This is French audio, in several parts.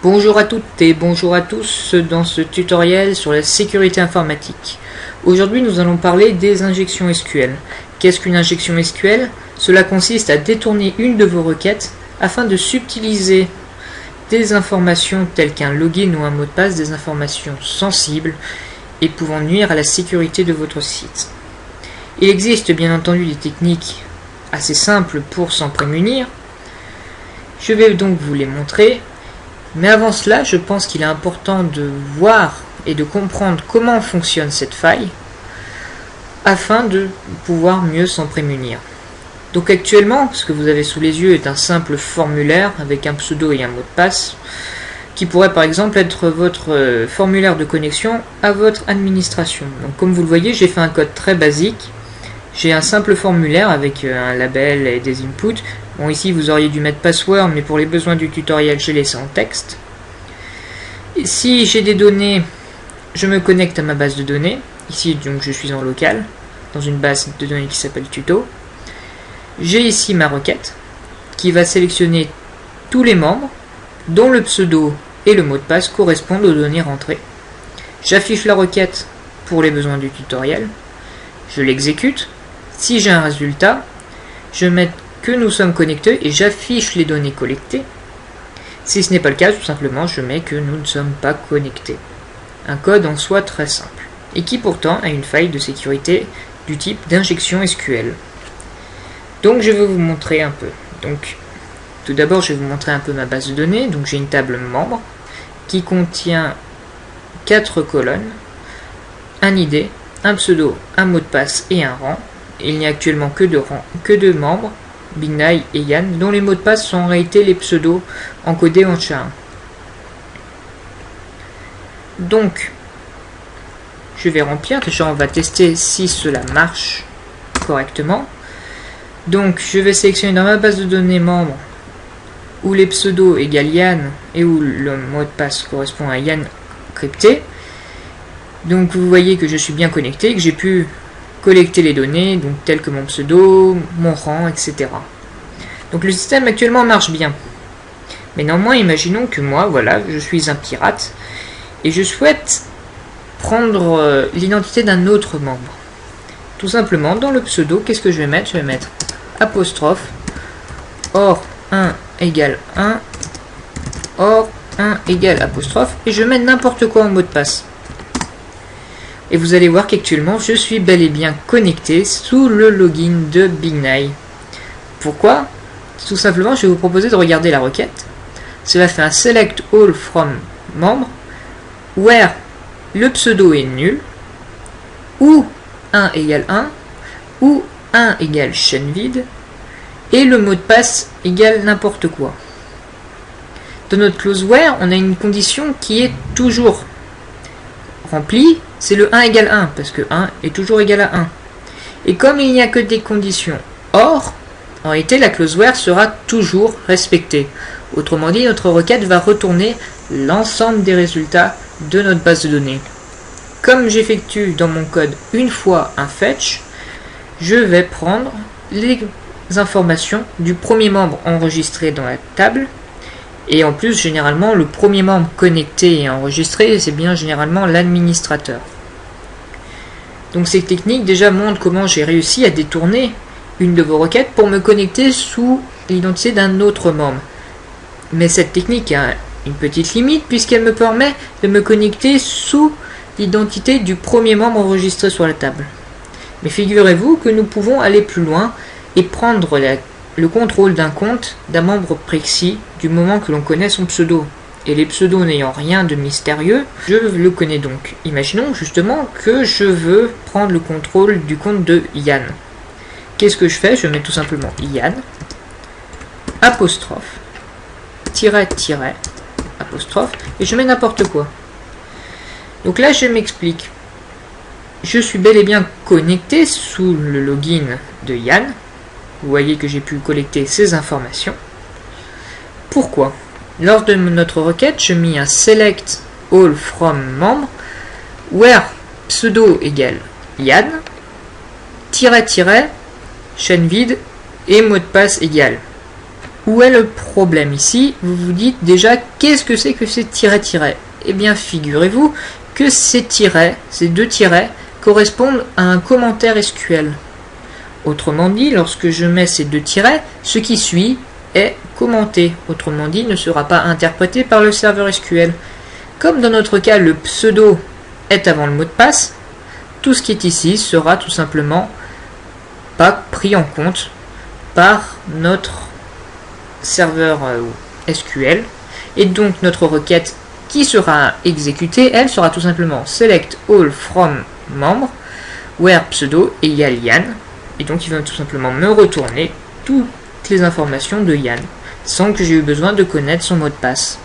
Bonjour à toutes et bonjour à tous dans ce tutoriel sur la sécurité informatique. Aujourd'hui nous allons parler des injections SQL. Qu'est-ce qu'une injection SQL? Cela consiste à détourner une de vos requêtes afin de subtiliser des informations telles qu'un login ou un mot de passe, des informations sensibles et pouvant nuire à la sécurité de votre site. Il existe bien entendu des techniques assez simples pour s'en prémunir. Je vais donc vous les montrer. Mais avant cela, je pense qu'il est important de voir et de comprendre comment fonctionne cette faille afin de pouvoir mieux s'en prémunir. Donc actuellement, ce que vous avez sous les yeux est un simple formulaire avec un pseudo et un mot de passe qui pourrait par exemple être votre formulaire de connexion à votre administration. Donc comme vous le voyez, j'ai fait un code très basique. J'ai un simple formulaire avec un label et des inputs. Bon, ici vous auriez dû mettre password, mais pour les besoins du tutoriel, j'ai laissé en texte. Et si j'ai des données, je me connecte à ma base de données. Ici, donc, je suis en local, dans une base de données qui s'appelle tuto. J'ai ici ma requête, qui va sélectionner tous les membres, dont le pseudo et le mot de passe correspondent aux données rentrées. J'affiche la requête pour les besoins du tutoriel. Je l'exécute. Si j'ai un résultat, je mets que nous sommes connectés et j'affiche les données collectées. Si ce n'est pas le cas, tout simplement, je mets que nous ne sommes pas connectés. Un code en soi très simple, et qui pourtant a une faille de sécurité du type d'injection SQL. Donc je vais vous montrer un peu. Donc, tout d'abord, je vais vous montrer un peu ma base de données. Donc j'ai une table membre qui contient 4 colonnes, un ID, un pseudo, un mot de passe et un rang. Il n'y a actuellement que deux membres, Bignay et Yann, dont les mots de passe sont en réalité les pseudos encodés en SHA-1. Donc, je vais remplir, déjà on va tester si cela marche correctement. Donc, je vais sélectionner dans ma base de données membres où les pseudos égale Yann et où le mot de passe correspond à Yann crypté. Donc, vous voyez que je suis bien connecté, que j'ai pu collecter les données, donc telles que mon pseudo, mon rang, etc. Donc le système actuellement marche bien. Mais néanmoins, imaginons que moi, voilà, je suis un pirate et je souhaite prendre l'identité d'un autre membre. Tout simplement, dans le pseudo, qu'est-ce que je vais mettre? Je vais mettre apostrophe or 1 égale 1 or 1 égale apostrophe et je mets n'importe quoi en mot de passe. Et vous allez voir qu'actuellement, je suis bel et bien connecté sous le login de Bignay. Pourquoi? Tout simplement, je vais vous proposer de regarder la requête. Cela fait un select all from membre, where le pseudo est nul, ou 1 égale 1, ou 1 égale chaîne vide, et le mot de passe égale n'importe quoi. Dans notre clause where, on a une condition qui est toujours remplie, c'est le 1 égale 1, parce que 1 est toujours égal à 1. Et comme il n'y a que des conditions OR, en réalité la clause where sera toujours respectée. Autrement dit, notre requête va retourner l'ensemble des résultats de notre base de données. Comme j'effectue dans mon code une fois un fetch, je vais prendre les informations du premier membre enregistré dans la table. Et en plus, généralement, le premier membre connecté et enregistré, c'est bien généralement l'administrateur. Donc ces techniques déjà montrent comment j'ai réussi à détourner une de vos requêtes pour me connecter sous l'identité d'un autre membre. Mais cette technique a une petite limite puisqu'elle me permet de me connecter sous l'identité du premier membre enregistré sur la table. Mais figurez-vous que nous pouvons aller plus loin et prendre le contrôle d'un compte d'un membre précis du moment que l'on connaît son pseudo. Et les pseudos n'ayant rien de mystérieux, je le connais donc. Imaginons justement que je veux prendre le contrôle du compte de Yann. Qu'est-ce que je fais? Je mets tout simplement Yann, apostrophe, tiret, apostrophe, et je mets n'importe quoi. Donc là, je m'explique. Je suis bel et bien connecté sous le login de Yann. Vous voyez que j'ai pu collecter ces informations. Pourquoi? Lors de notre requête, je mis un select all from membre, where pseudo égale Yann, tiret, chaîne vide et mot de passe égal. Où est le problème ici? Vous vous dites déjà, qu'est-ce que c'est que ces tirets-tirets? Eh bien, figurez-vous que ces tirets, ces deux tirets, correspondent à un commentaire SQL. Autrement dit, lorsque je mets ces deux tirets, ce qui suit est commenté. Autrement dit, ne sera pas interprété par le serveur SQL. Comme dans notre cas, le pseudo est avant le mot de passe, tout ce qui est ici sera tout simplement pas pris en compte par notre serveur SQL, et donc notre requête qui sera exécutée, elle sera tout simplement select all from membre where pseudo égale Yann, et donc il va tout simplement me retourner toutes les informations de Yann sans que j'ai eu besoin de connaître son mot de passe.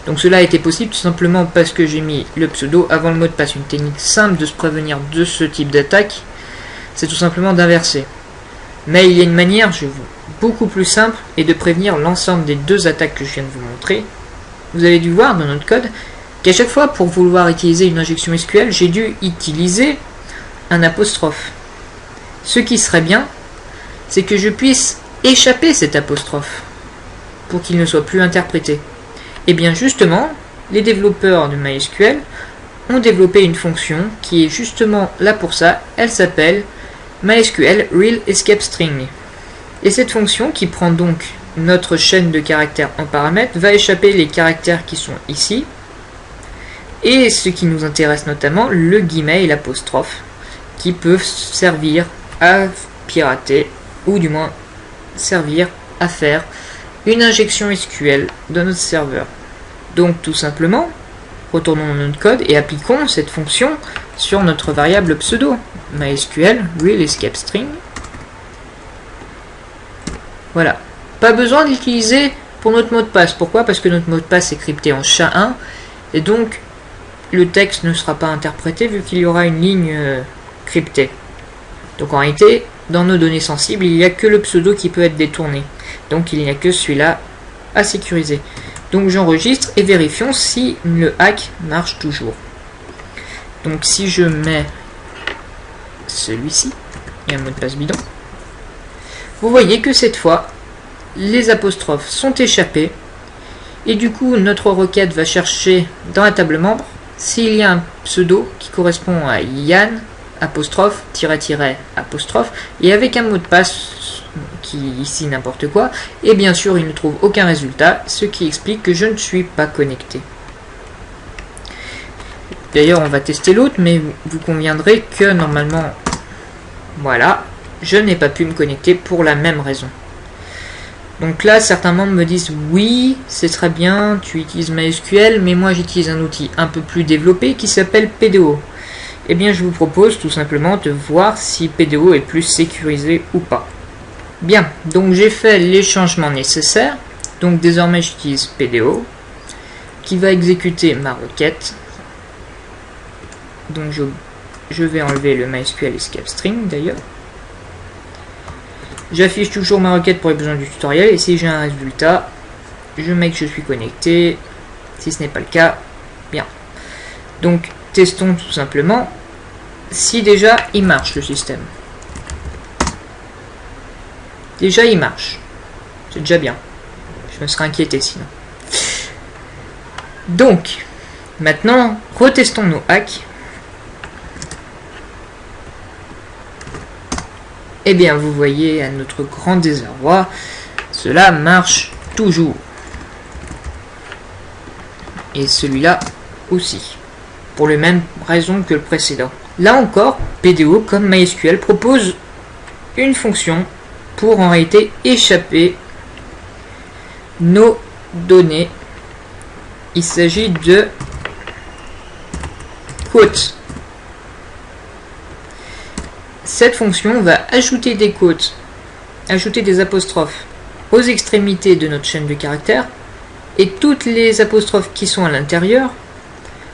Donc cela a été possible tout simplement parce que j'ai mis le pseudo avant le mot de passe. Une technique simple de se prévenir de ce type d'attaque, c'est tout simplement d'inverser. Mais il y a une manière beaucoup plus simple et de prévenir l'ensemble des deux attaques que je viens de vous montrer. Vous avez dû voir dans notre code qu'à chaque fois pour vouloir utiliser une injection SQL, j'ai dû utiliser un apostrophe. Ce qui serait bien, c'est que je puisse échapper cet apostrophe pour qu'il ne soit plus interprété. Et bien justement, les développeurs de MySQL ont développé une fonction qui est justement là pour ça. Elle s'appelle MySQL Real Escape String. Et cette fonction, qui prend donc notre chaîne de caractères en paramètres, va échapper les caractères qui sont ici. Et ce qui nous intéresse notamment, le guillemet et l'apostrophe, qui peuvent servir à pirater, ou du moins servir à faire une injection SQL dans notre serveur. Donc tout simplement, retournons dans notre code et appliquons cette fonction sur notre variable pseudo, MySQL Real Escape String. Voilà. Pas besoin de l'utiliser pour notre mot de passe. Pourquoi? Parce que notre mot de passe est crypté en SHA-1 et donc le texte ne sera pas interprété vu qu'il y aura une ligne cryptée. Donc en réalité, dans nos données sensibles, il n'y a que le pseudo qui peut être détourné. Donc il n'y a que celui-là à sécuriser. Donc j'enregistre et vérifions si le hack marche toujours. Donc si je mets celui-ci, il y a un mot de passe bidon, vous voyez que cette fois, les apostrophes sont échappées et du coup notre requête va chercher dans la table membre s'il y a un pseudo qui correspond à Yann apostrophe tiret apostrophe et avec un mot de passe qui ici n'importe quoi, et bien sûr il ne trouve aucun résultat, ce qui explique que je ne suis pas connecté. D'ailleurs on va tester l'autre, mais vous conviendrez que normalement voilà, je n'ai pas pu me connecter pour la même raison. Donc là certains membres me disent oui c'est très bien, tu utilises MySQL, mais moi j'utilise un outil un peu plus développé qui s'appelle PDO. Eh bien je vous propose tout simplement de voir si PDO est plus sécurisé ou pas. Bien, donc j'ai fait les changements nécessaires, donc désormais j'utilise PDO qui va exécuter ma requête. Donc je vais enlever le MySQL Escape String d'ailleurs. J'affiche toujours ma requête pour les besoins du tutoriel et si j'ai un résultat, je mets que je suis connecté. Si ce n'est pas le cas, bien. Donc testons tout simplement si déjà il marche le système. Déjà il marche. C'est déjà bien. Je me serais inquiété sinon. Donc, maintenant, retestons nos hacks. Eh bien, vous voyez, à notre grand désarroi, cela marche toujours. Et celui-là aussi. Pour les mêmes raisons que le précédent. Là encore, PDO, comme MySQL, propose une fonction pour en réalité échapper nos données. Il s'agit de quotes. Cette fonction va ajouter des quotes, ajouter des apostrophes aux extrémités de notre chaîne de caractères et toutes les apostrophes qui sont à l'intérieur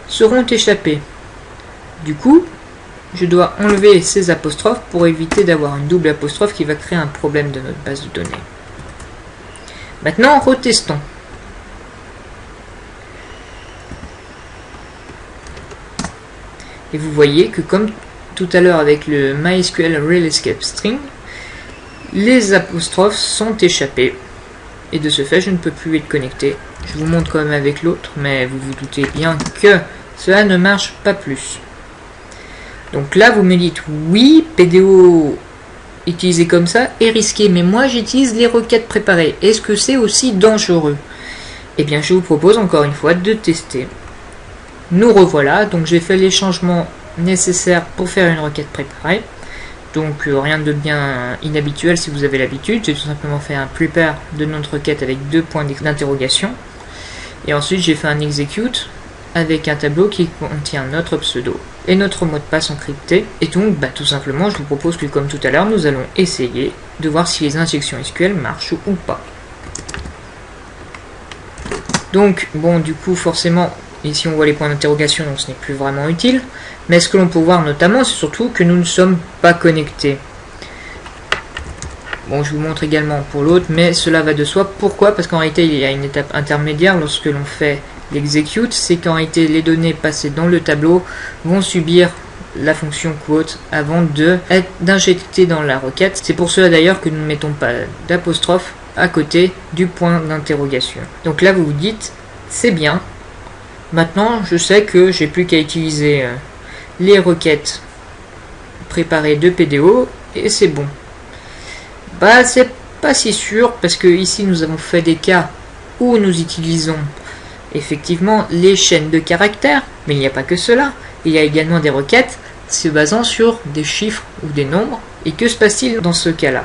seront échappées. Du coup, je dois enlever ces apostrophes pour éviter d'avoir une double apostrophe qui va créer un problème de notre base de données. Maintenant, retestons. Et vous voyez que comme tout à l'heure avec le MySQL Real Escape String, les apostrophes sont échappées. et de ce fait je ne peux plus être connecté. Je vous montre quand même avec l'autre, mais vous vous doutez bien que cela ne marche pas plus. Donc là vous me dites oui, PDO utilisé comme ça est risqué, mais moi j'utilise les requêtes préparées. Est-ce que c'est aussi dangereux? Eh bien je vous propose encore une fois de tester. Nous revoilà, donc j'ai fait les changements nécessaires pour faire une requête préparée. Donc rien de bien inhabituel si vous avez l'habitude, j'ai tout simplement fait un prepare de notre requête avec 2 points d'interrogation. Et ensuite j'ai fait un execute avec un tableau qui contient notre pseudo et notre mot de passe encrypté. Et donc tout simplement je vous propose que comme tout à l'heure nous allons essayer de voir si les injections SQL marchent ou pas. Donc bon, du coup forcément ici on voit les points d'interrogation, donc ce n'est plus vraiment utile. Mais ce que l'on peut voir notamment, c'est surtout que nous ne sommes pas connectés. Bon, je vous montre également pour l'autre, mais cela va de soi. Pourquoi? Parce qu'en réalité, il y a une étape intermédiaire lorsque l'on fait l'execute. C'est qu'en réalité, les données passées dans le tableau vont subir la fonction quote avant d'injecter dans la requête. C'est pour cela d'ailleurs que nous ne mettons pas d'apostrophe à côté du point d'interrogation. Donc là, vous vous dites, c'est bien. Maintenant, je sais que j'ai plus qu'à utiliser les requêtes préparées de PDO et c'est bon. C'est pas si sûr parce que ici nous avons fait des cas où nous utilisons effectivement les chaînes de caractères, mais il n'y a pas que cela. Il y a également des requêtes se basant sur des chiffres ou des nombres. Et que se passe-t-il dans ce cas-là?